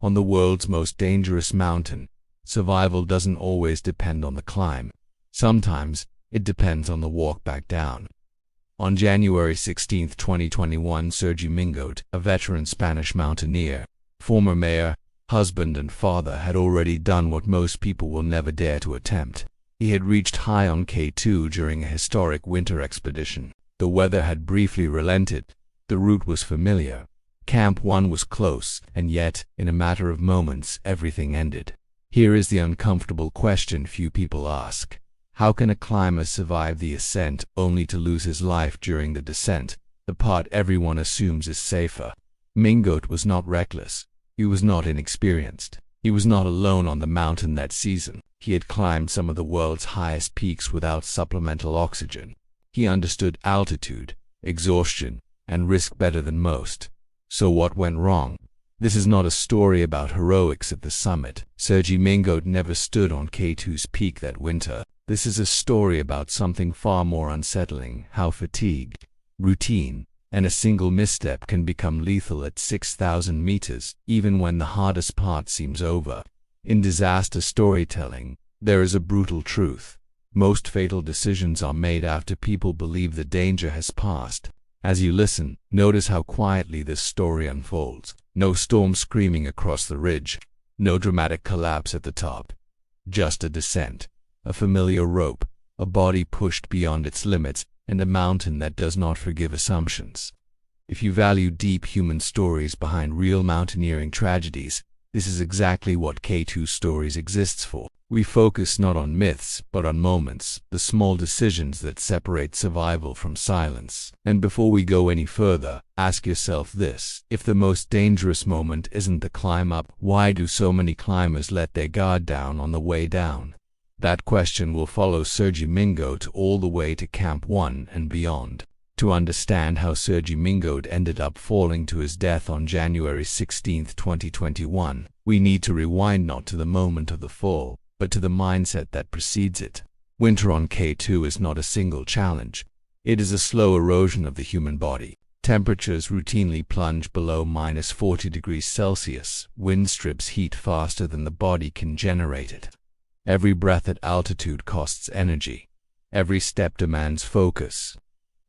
On the world's most dangerous mountain, survival doesn't always depend on the climb. Sometimes, it depends on the walk back down. On January 16, 2021, Sergi Mingote, a veteran Spanish mountaineer, former mayor, husband and father, had already done what most people will never dare to attempt. He had reached high on K2 during a historic winter expedition. The weather had briefly relented. The route was familiar. Camp 1 was close, and yet, in a matter of moments, everything ended. Here is the uncomfortable question few people ask. How can a climber survive the ascent only to lose his life during the descent, the part everyone assumes is safer? Mingote was not reckless. He was not inexperienced. He was not alone on the mountain that season. He had climbed some of the world's highest peaks without supplemental oxygen. He understood altitude, exhaustion, and risk better than most. So what went wrong? This is not a story about heroics at the summit. Sergi Mingote never stood on K2's peak that winter. This is a story about something far more unsettling: how fatigue, routine, and a single misstep can become lethal at 6,000 meters, even when the hardest part seems over. In disaster storytelling, there is a brutal truth. Most fatal decisions are made after people believe the danger has passed. As you listen, notice how quietly this story unfolds. No storm screaming across the ridge, no dramatic collapse at the top. Just a descent, a familiar rope, a body pushed beyond its limits, and a mountain that does not forgive assumptions. If you value deep human stories behind real mountaineering tragedies, this is exactly what K2 Stories exists for. We focus not on myths, but on moments, the small decisions that separate survival from silence. And before we go any further, ask yourself this: if the most dangerous moment isn't the climb up, why do so many climbers let their guard down on the way down? That question will follow Sergi Mingote all the way to Camp 1 and beyond. To understand how Sergi Mingote ended up falling to his death on January 16, 2021, we need to rewind not to the moment of the fall, but to the mindset that precedes it. Winter on K2 is not a single challenge. It is a slow erosion of the human body. Temperatures routinely plunge below -40 degrees Celsius. Wind strips heat faster than the body can generate it. Every breath at altitude costs energy. Every step demands focus.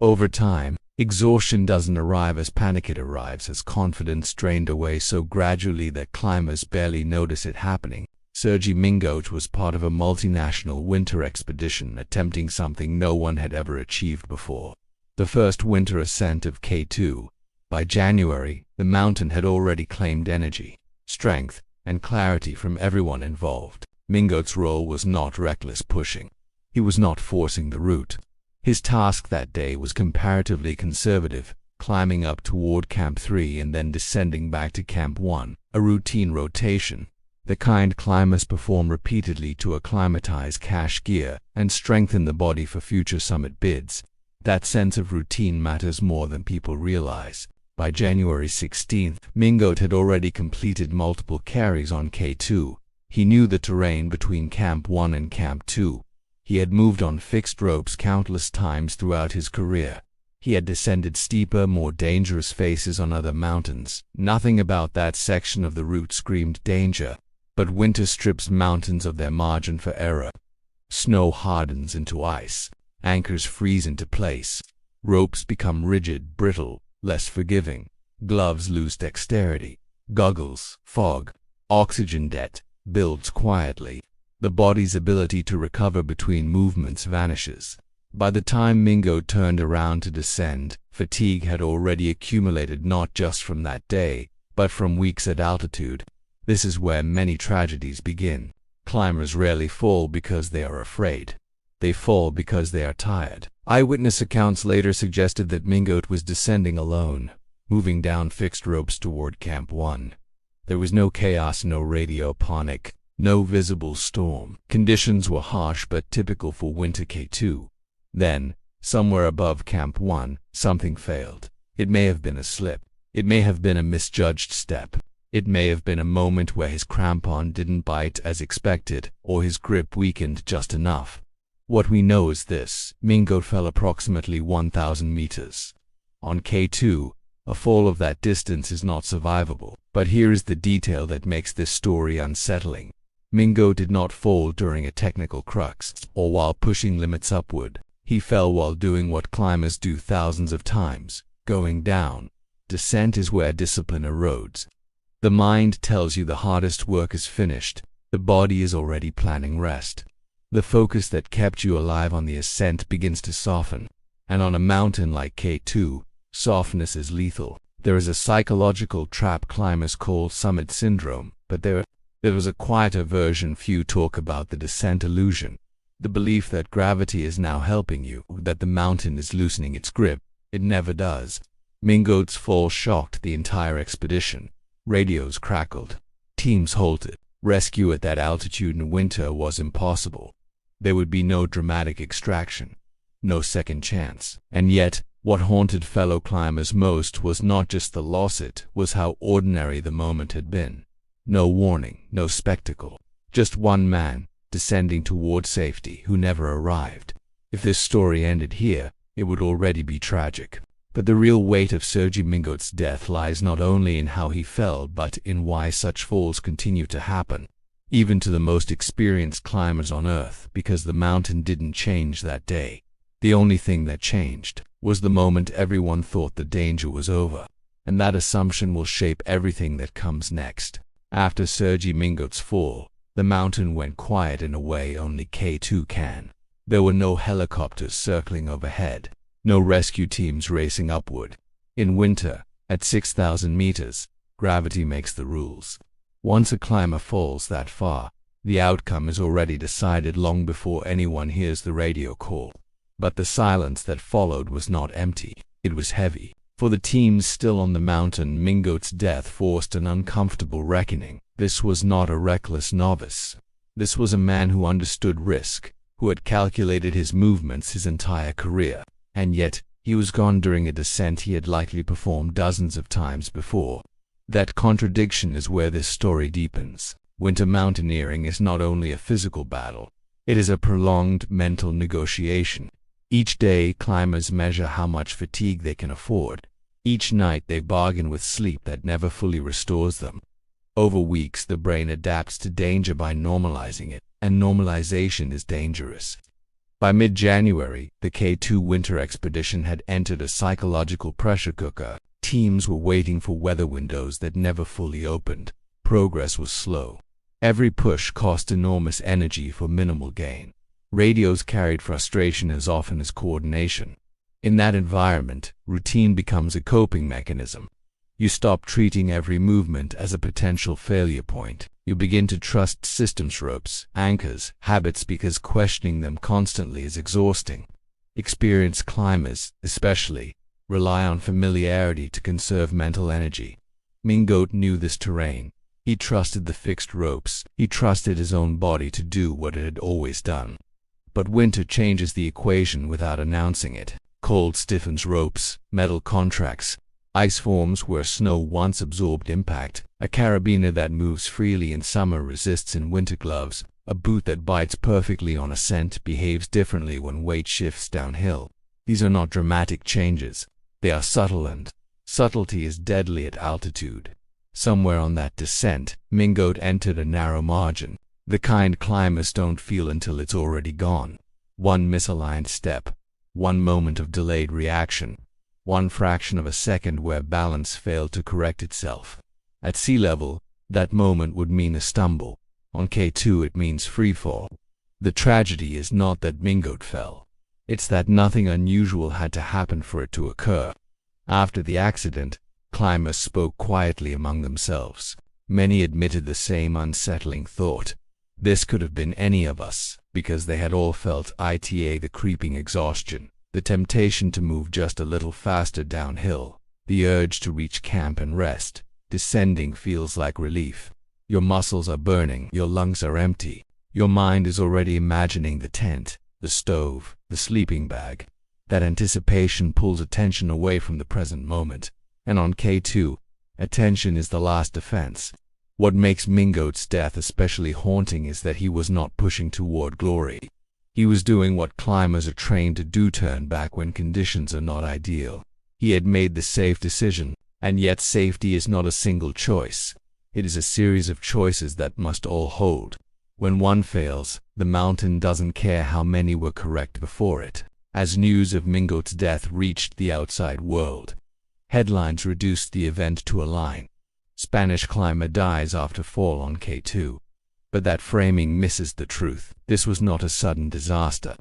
Over time, exhaustion doesn't arrive as panic, it arrives as confidence drained away so gradually that climbers barely notice it happening. Sergi Mingote was part of a multinational winter expedition attempting something no one had ever achieved before. The first winter ascent of K2. By January, the mountain had already claimed energy, strength, and clarity from everyone involved. Mingote's role was not reckless pushing. He was not forcing the route. His task that day was comparatively conservative, climbing up toward Camp 3 and then descending back to Camp 1, a routine rotation, the kind climbers perform repeatedly to acclimatize cache gear and strengthen the body for future summit bids. That sense of routine matters more than people realize. By January 16th, Mingote had already completed multiple carries on K2. He knew the terrain between Camp 1 and Camp 2. He had moved on fixed ropes countless times throughout his career. He had descended steeper, more dangerous faces on other mountains. Nothing about that section of the route screamed danger, but winter strips mountains of their margin for error. Snow hardens into ice. Anchors freeze into place. Ropes become rigid, brittle, less forgiving. Gloves lose dexterity. Goggles, fog, oxygen debt builds quietly. The body's ability to recover between movements vanishes. By the time Mingote turned around to descend, fatigue had already accumulated not just from that day, but from weeks at altitude. This is where many tragedies begin. Climbers rarely fall because they are afraid. They fall because they are tired. Eyewitness accounts later suggested that Mingote was descending alone, moving down fixed ropes toward Camp 1. There was no chaos, no radio panic, no visible storm. Conditions were harsh but typical for winter K2. Then, somewhere above Camp 1, something failed. It may have been a slip. It may have been a misjudged step. It may have been a moment where his crampon didn't bite as expected, or his grip weakened just enough. What we know is this: Mingote fell approximately 1,000 meters. On K2, A fall of that distance is not survivable. But here is the detail that makes this story unsettling. Mingote did not fall during a technical crux, or while pushing limits upward. He fell while doing what climbers do thousands of times, going down. Descent is where discipline erodes. The mind tells you the hardest work is finished. The body is already planning rest. The focus that kept you alive on the ascent begins to soften. And on a mountain like K2, softness is lethal. There is a psychological trap climbers call summit syndrome, but there was a quieter version few talk about: the descent illusion. The belief that gravity is now helping you, that the mountain is loosening its grip. It never does. Mingote's fall shocked the entire expedition. Radios crackled. Teams halted. Rescue at that altitude in winter was impossible. There would be no dramatic extraction, no second chance. And yet, what haunted fellow climbers most was not just the loss, it was how ordinary the moment had been. No warning, no spectacle. Just one man, descending toward safety, who never arrived. If this story ended here, it would already be tragic. But the real weight of Sergi Mingote's death lies not only in how he fell, but in why such falls continue to happen, even to the most experienced climbers on Earth, because the mountain didn't change that day. The only thing that changed was the moment everyone thought the danger was over, and that assumption will shape everything that comes next. After Sergi Mingote's fall, the mountain went quiet in a way only K2 can. There were no helicopters circling overhead, no rescue teams racing upward. In winter, at 6,000 meters, gravity makes the rules. Once a climber falls that far, the outcome is already decided long before anyone hears the radio call. But the silence that followed was not empty, it was heavy. For the teams still on the mountain, Mingote's death forced an uncomfortable reckoning. This was not a reckless novice. This was a man who understood risk, who had calculated his movements his entire career. And yet, he was gone during a descent he had likely performed dozens of times before. That contradiction is where this story deepens. Winter mountaineering is not only a physical battle, it is a prolonged mental negotiation. Each day, climbers measure how much fatigue they can afford. Each night, they bargain with sleep that never fully restores them. Over weeks, the brain adapts to danger by normalizing it, and normalization is dangerous. By mid-January, the K2 winter expedition had entered a psychological pressure cooker. Teams were waiting for weather windows that never fully opened. Progress was slow. Every push cost enormous energy for minimal gain. Radios carried frustration as often as coordination. In that environment, routine becomes a coping mechanism. You stop treating every movement as a potential failure point. You begin to trust systems, ropes, anchors, habits, because questioning them constantly is exhausting. Experienced climbers, especially, rely on familiarity to conserve mental energy. Mingote knew this terrain. He trusted the fixed ropes. He trusted his own body to do what it had always done. But winter changes the equation without announcing it. Cold stiffens ropes, metal contracts. Ice forms where snow once absorbed impact. A carabiner that moves freely in summer resists in winter. Gloves. A boot that bites perfectly on ascent behaves differently when weight shifts downhill. These are not dramatic changes. They are subtle, and subtlety is deadly at altitude. Somewhere on that descent, Mingote entered a narrow margin, the kind climbers don't feel until it's already gone. One misaligned step, one moment of delayed reaction, one fraction of a second where balance failed to correct itself. At sea level, that moment would mean a stumble. On K2 it means freefall. The tragedy is not that Mingote fell. It's that nothing unusual had to happen for it to occur. After the accident, climbers spoke quietly among themselves. Many admitted the same unsettling thought. This could have been any of us, because they had all felt the creeping exhaustion, the temptation to move just a little faster downhill, the urge to reach camp and rest. Descending feels like relief. Your muscles are burning, your lungs are empty. Your mind is already imagining the tent, the stove, the sleeping bag. That anticipation pulls attention away from the present moment. And on K2, attention is the last defense. What makes Mingote's death especially haunting is that he was not pushing toward glory. He was doing what climbers are trained to do: turn back when conditions are not ideal. He had made the safe decision, and yet safety is not a single choice. It is a series of choices that must all hold. When one fails, the mountain doesn't care how many were correct before it. As news of Mingote's death reached the outside world, headlines reduced the event to a line: Spanish climber dies after fall on K2. But that framing misses the truth. This was not a sudden disaster.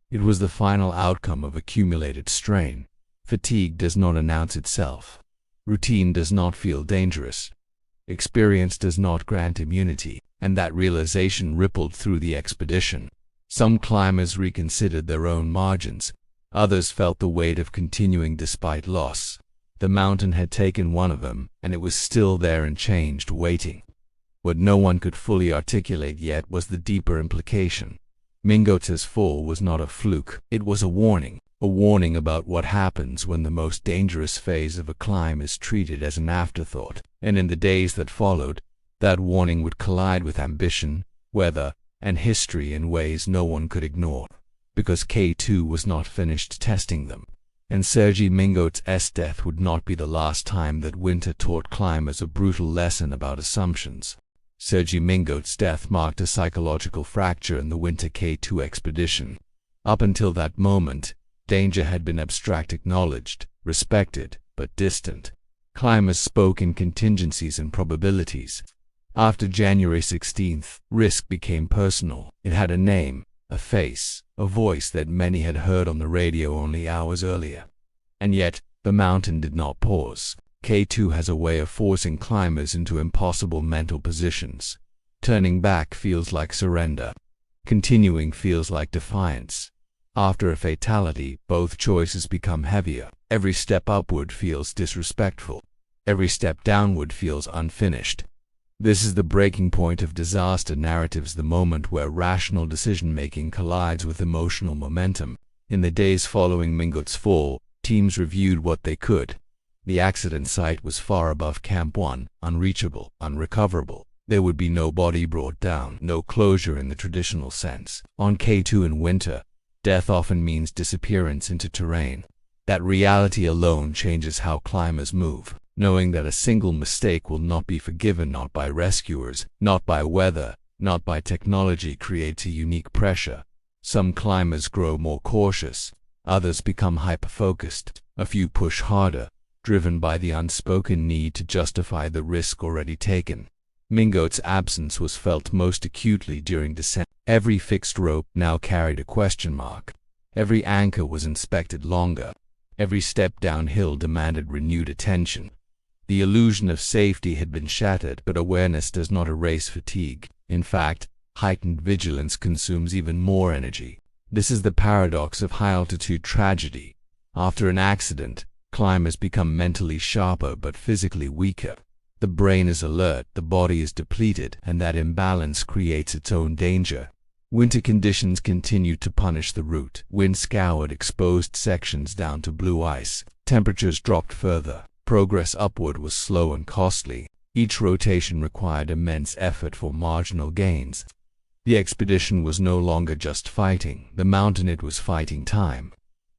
It was the final outcome of accumulated strain. Fatigue does not announce itself. Routine does not feel dangerous. Experience does not grant immunity, and that realization rippled through the expedition. Some climbers reconsidered their own margins. Others felt the weight of continuing despite loss. The mountain had taken one of them, and it was still there unchanged, waiting. What no one could fully articulate yet was the deeper implication. Mingote's fall was not a fluke. It was a warning about what happens when the most dangerous phase of a climb is treated as an afterthought. And in the days that followed, that warning would collide with ambition, weather, and history in ways no one could ignore. Because K2 was not finished testing them, and Sergi Mingote's death would not be the last time that winter taught climbers a brutal lesson about assumptions. Sergi Mingote's death marked a psychological fracture in the winter K2 expedition. Up until that moment, danger had been abstract, acknowledged, respected, but distant. Climbers spoke in contingencies and probabilities. After January 16th, risk became personal. It had a name, a face, a voice that many had heard on the radio only hours earlier. And yet, the mountain did not pause. K2 has a way of forcing climbers into impossible mental positions. Turning back feels like surrender. Continuing feels like defiance. After a fatality, both choices become heavier. Every step upward feels disrespectful. Every step downward feels unfinished. This is the breaking point of disaster narratives, the moment where rational decision-making collides with emotional momentum. In the days following Mingote's fall, teams reviewed what they could. The accident site was far above Camp 1, unreachable, unrecoverable. There would be no body brought down, no closure in the traditional sense. On K2 in winter, death often means disappearance into terrain. That reality alone changes how climbers move. Knowing that a single mistake will not be forgiven, not by rescuers, not by weather, not by technology, creates a unique pressure. Some climbers grow more cautious. Others become hyper-focused. A few push harder, driven by the unspoken need to justify the risk already taken. Mingote's absence was felt most acutely during descent. Every fixed rope now carried a question mark. Every anchor was inspected longer. Every step downhill demanded renewed attention. The illusion of safety had been shattered, but awareness does not erase fatigue. In fact, heightened vigilance consumes even more energy. This is the paradox of high-altitude tragedy. After an accident, climbers become mentally sharper but physically weaker. The brain is alert, the body is depleted, and that imbalance creates its own danger. Winter conditions continued to punish the route. Wind scoured exposed sections down to blue ice. Temperatures dropped further. Progress upward was slow and costly. Each rotation required immense effort for marginal gains. The expedition was no longer just fighting the mountain, it was fighting time.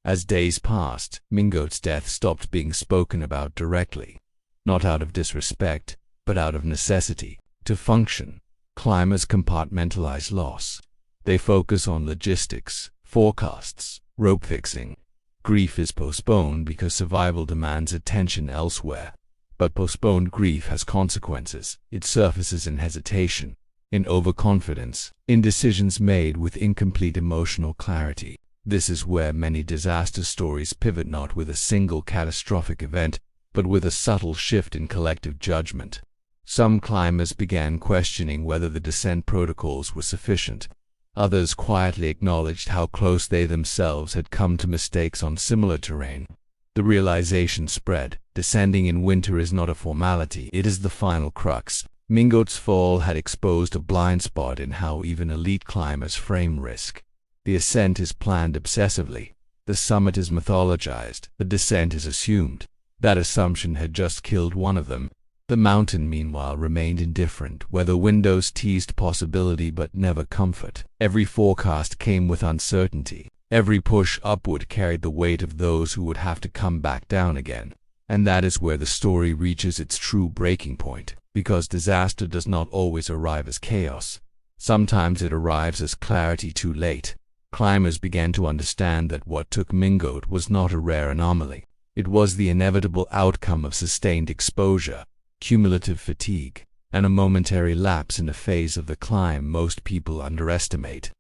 As days passed, Mingote's death stopped being spoken about directly. Not out of disrespect, but out of necessity. To function, climbers compartmentalize loss. They focus on logistics, forecasts, rope fixing. Grief is postponed because survival demands attention elsewhere. But postponed grief has consequences. It surfaces in hesitation, in overconfidence, in decisions made with incomplete emotional clarity. This is where many disaster stories pivot, not with a single catastrophic event, but with a subtle shift in collective judgment. Some climbers began questioning whether the descent protocols were sufficient. Others quietly acknowledged how close they themselves had come to mistakes on similar terrain. The realization spread: descending in winter is not a formality, it is the final crux. Mingote's fall had exposed a blind spot in how even elite climbers frame risk. The ascent is planned obsessively. The summit is mythologized. The descent is assumed. That assumption had just killed one of them. The mountain, meanwhile, remained indifferent. Weather windows teased possibility but never comfort. Every forecast came with uncertainty. Every push upward carried the weight of those who would have to come back down again. And that is where the story reaches its true breaking point, because disaster does not always arrive as chaos. Sometimes it arrives as clarity too late. Climbers began to understand that what took Mingote was not a rare anomaly. It was the inevitable outcome of sustained exposure, cumulative fatigue, and a momentary lapse in a phase of the climb most people underestimate.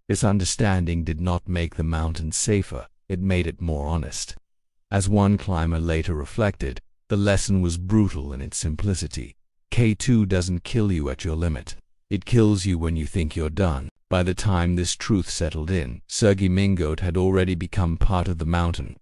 This understanding did not make the mountain safer, it made it more honest. As one climber later reflected, the lesson was brutal in its simplicity. K2 doesn't kill you at your limit. It kills you when you think you're done. By the time this truth settled in, Sergi Mingote had already become part of the mountain's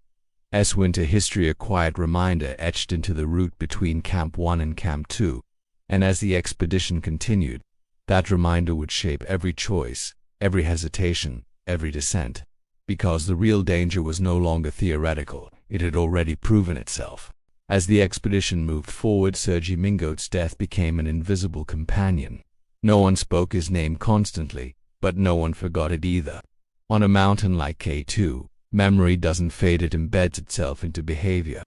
winter history, a quiet reminder etched into the route between Camp 1 and Camp 2. And as the expedition continued, that reminder would shape every choice, every hesitation, every descent. Because the real danger was no longer theoretical, it had already proven itself. As the expedition moved forward, Sergi Mingote's death became an invisible companion. No one spoke his name constantly, but no one forgot it either. On a mountain like K2, memory doesn't fade, it embeds itself into behavior.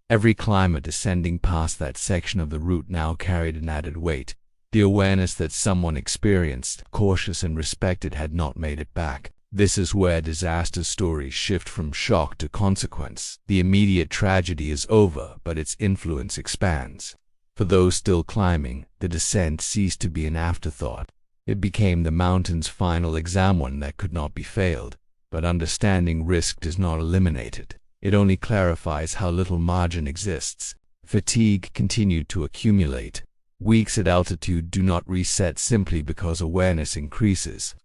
Every climber descending past that section of the route now carried an added weight, the awareness that someone experienced, cautious and respected had not made it back. This is where disaster stories shift from shock to consequence. The immediate tragedy is over, but its influence expands. For those still climbing, the descent ceased to be an afterthought. It became the mountain's final exam, one that could not be failed. But understanding risk does not eliminate it. It only clarifies how little margin exists. Fatigue continued to accumulate. Weeks at altitude do not reset simply because awareness increases.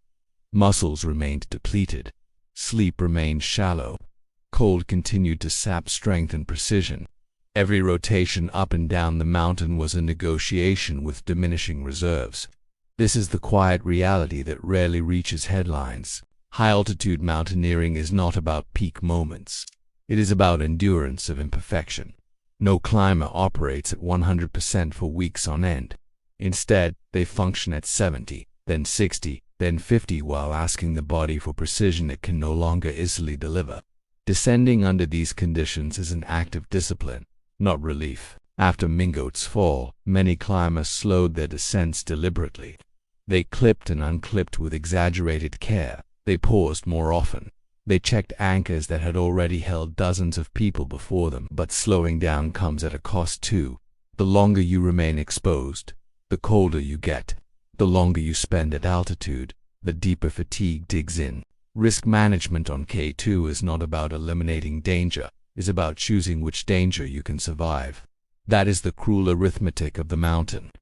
Muscles remained depleted. Sleep remained shallow. Cold continued to sap strength and precision. Every rotation up and down the mountain was a negotiation with diminishing reserves. This is the quiet reality that rarely reaches headlines. High-altitude mountaineering is not about peak moments. It is about endurance of imperfection. No climber operates at 100% for weeks on end. Instead, they function at 70, then 60, then 50 while asking the body for precision it can no longer easily deliver. Descending under these conditions is an act of discipline, not relief. After Mingote's fall, many climbers slowed their descents deliberately. They clipped and unclipped with exaggerated care. They paused more often. They checked anchors that had already held dozens of people before them. But slowing down comes at a cost too. The longer you remain exposed, the colder you get. The longer you spend at altitude, the deeper fatigue digs in. Risk management on K2 is not about eliminating danger, it is about choosing which danger you can survive. That is the cruel arithmetic of the mountain.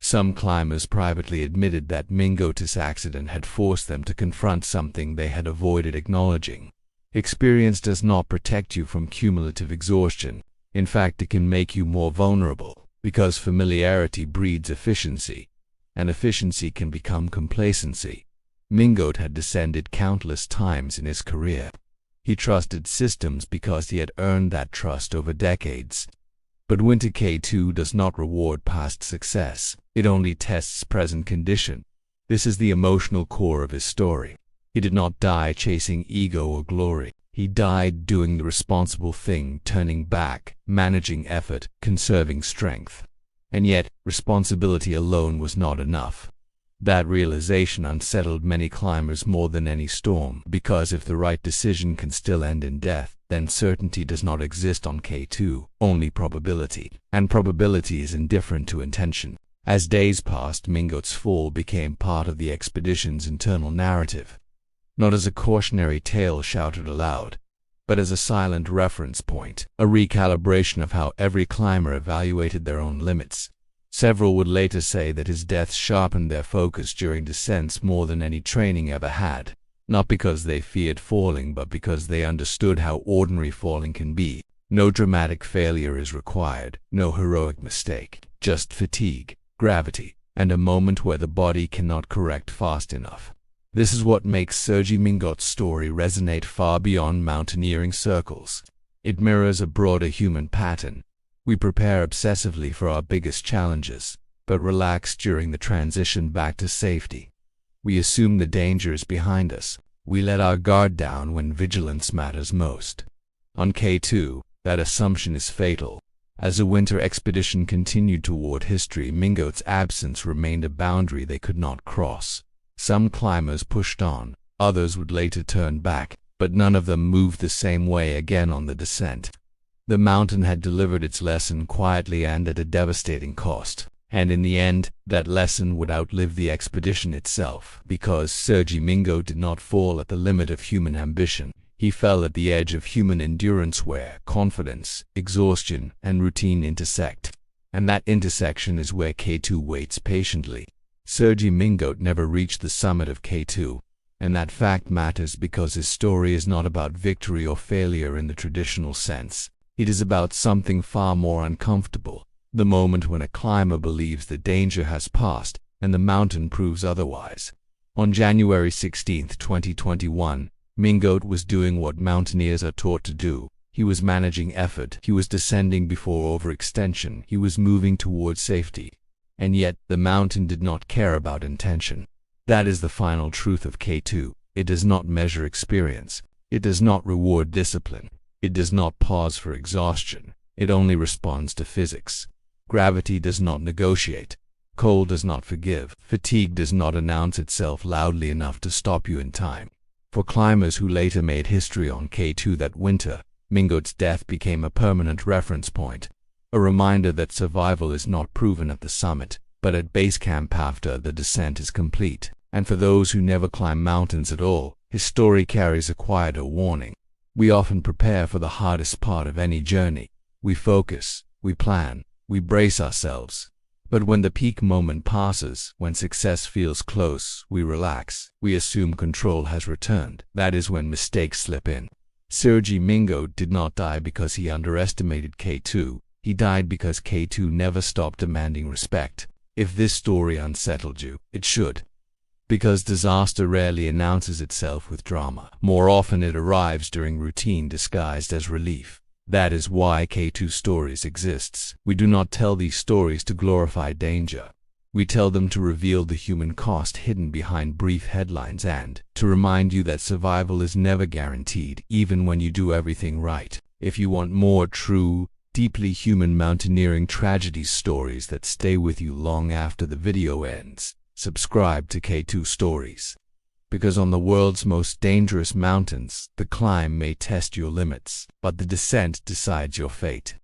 Some climbers privately admitted that Mingote's accident had forced them to confront something they had avoided acknowledging. Experience does not protect you from cumulative exhaustion. In fact, it can make you more vulnerable, because familiarity breeds efficiency, and efficiency can become complacency. Mingote had descended countless times in his career. He trusted systems because he had earned that trust over decades. But winter K2 does not reward past success. It only tests present condition. This is the emotional core of his story. He did not die chasing ego or glory. He died doing the responsible thing, turning back, managing effort, conserving strength. And yet, responsibility alone was not enough. That realization unsettled many climbers more than any storm, because if the right decision can still end in death, then certainty does not exist on K2, only probability. And probability is indifferent to intention. As days passed, Mingote's fall became part of the expedition's internal narrative. Not as a cautionary tale shouted aloud, but as a silent reference point, a recalibration of how every climber evaluated their own limits. Several would later say that his death sharpened their focus during descents more than any training ever had, not because they feared falling, but because they understood how ordinary falling can be. No dramatic failure is required, no heroic mistake, just fatigue, gravity, and a moment where the body cannot correct fast enough. This is what makes Sergi Mingote's story resonate far beyond mountaineering circles. It mirrors a broader human pattern. We prepare obsessively for our biggest challenges, but relax during the transition back to safety. We assume the danger is behind us, We let our guard down when vigilance matters most. On K2, that assumption is fatal. As the winter expedition continued toward history, Mingote's absence remained a boundary they could not cross. Some climbers pushed on, others would later turn back, but none of them moved the same way again on the descent. The mountain had delivered its lesson quietly and at a devastating cost. And in the end, that lesson would outlive the expedition itself, because Sergi Mingote did not fall at the limit of human ambition. He fell at the edge of human endurance where confidence, exhaustion, and routine intersect. And that intersection is where K2 waits patiently. Sergi Mingote never reached the summit of K2, and that fact matters because his story is not about victory or failure in the traditional sense. It is about something far more uncomfortable. The moment when a climber believes the danger has passed and the mountain proves otherwise. On January 16, 2021, Mingote was doing what mountaineers are taught to do. He was managing effort. He was descending before overextension. He was moving towards safety. And yet, the mountain did not care about intention. That is the final truth of K2. It does not measure experience. It does not reward discipline. It does not pause for exhaustion. It only responds to physics. Gravity does not negotiate. Cold does not forgive. Fatigue does not announce itself loudly enough to stop you in time. For climbers who later made history on K2 that winter, Mingote's death became a permanent reference point. A reminder that survival is not proven at the summit, but at base camp after the descent is complete. And for those who never climb mountains at all, his story carries a quieter warning. We often prepare for the hardest part of any journey. We focus, we plan, we brace ourselves. But when the peak moment passes, when success feels close, we relax. We assume control has returned. That is when mistakes slip in. Sergi Mingote did not die because he underestimated K2. He died because K2 never stopped demanding respect. If this story unsettled you, it should. Because disaster rarely announces itself with drama. More often it arrives during routine disguised as relief. That is why K2 Stories exists. We do not tell these stories to glorify danger. We tell them to reveal the human cost hidden behind brief headlines and to remind you that survival is never guaranteed, even when you do everything right. If you want more true, deeply human mountaineering tragedy stories that stay with you long after the video ends, subscribe to K2 Stories. Because on the world's most dangerous mountains, the climb may test your limits, but the descent decides your fate.